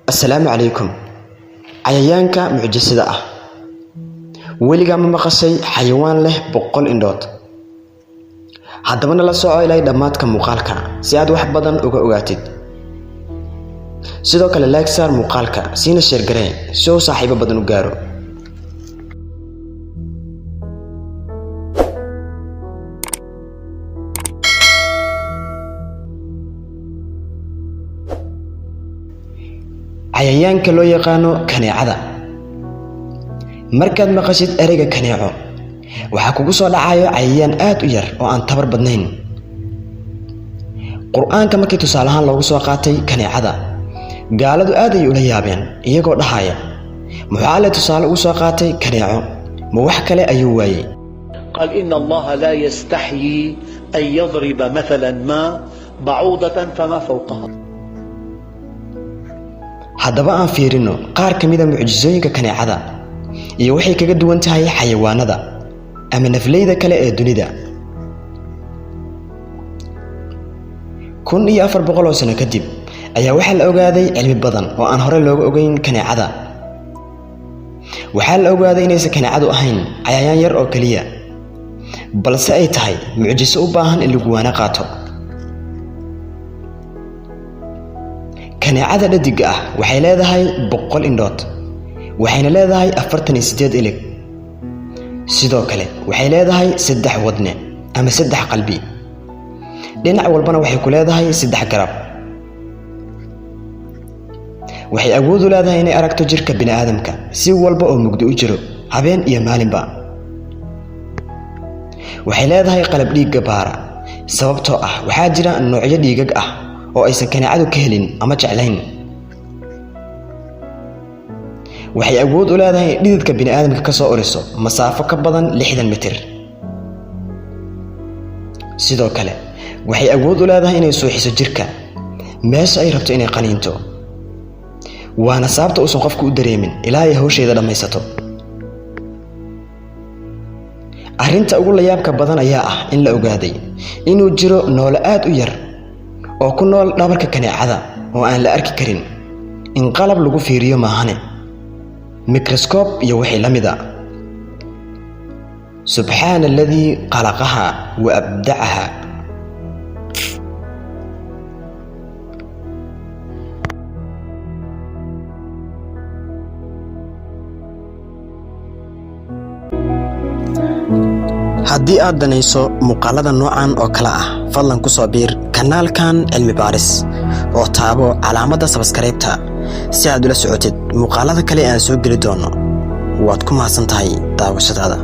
السلام عليكم. عيانك معجزة weliga ma maqashay xayawaan leh 100 indhood. haddaba la soo ilay dhamaadka muuqaalka si aad wax badan uga ogaatid. sidoo kale like saar muuqaalka siina share garee si uu saaxiibo badan u gaaro. cayayaanka loo yaqaano kaneecada. markaad maqashid ereyga kaneeco waxa kugu soo dhacayo cayayaan aad u yar oo aan tabar badnayn. quraanka markii tusaalahan loogu soo qaatay kaneecada gaaladu aad ay ula yaabeen iyagoo dhahaya maxaa la tusaale ugu soo qaatay kaneeco ma wax kale ayuu waayay. قال إن الله لا يستحيي أن يضرب مثلا ما بعوضة فما فوقها. haddaba aan fiirino qaar kamid ah mucjisooyinka kaneecada iyo waxay kaga duwan tahay xayawaanada ama nafleyda kale ee dunida. 1400 sano kadib ayaa waxa la ogaaday cilmi badan oo aan hore looga ogeyn kaneecada. waxa la ogaaday inaysan kaneecadu ahayn cayayaan yar oo kaliya balse ay tahay mucjiso u baahan in lagu waana qaato. kaneecada dhadiga ah waxay leedahay 100 indhood waxayna leedahay 48 ilig. sidoo kale waxay leedahay 3 wadne ama 3 qalbi. dhinac walbana waxay ku leedahay 3 garab. waxay awood u leedahay inay aragto jirka bini'aadamka si walba oo mugdi u jiro habeen iyo maalinba. waxay leedahay qalab dhiig baara sababtoo ah waxa jira noocyo dhiigag ah oo aysan kaneecadu ka helin ama jeclayn. waxay awood u leedahay dhididka bini'aadamka ka soo uriso masaafo ka badan 60 mitir. sidoo kale waxay awood u leedahay inay suuxiso jirka meesha ay rabto inay qaniinto. waana sababta uusan qofku u dareemin ilaa ay hawsheeda dhammaysato. arrinta ugu la yaabka badan ayaa ah in la ogaaday inuu jiro noole aad u yar oo ku nool dhabarka kaneecada oo aan la arki karin in qalab lagu fiiriyo maahane microscope iyo wixii la mid ah. subxaana alladii khalaqaha wa abdacaha. haddii aad danayso muuqaalada noocan oo kale ah fadlan ku soo biir kanaalkan cilmi baaris oo taabo calaamadda subscribe-ta si aad ula socotid muuqaalada kale aan soo geli doono. waad ku mahadsantahay daawashadaada.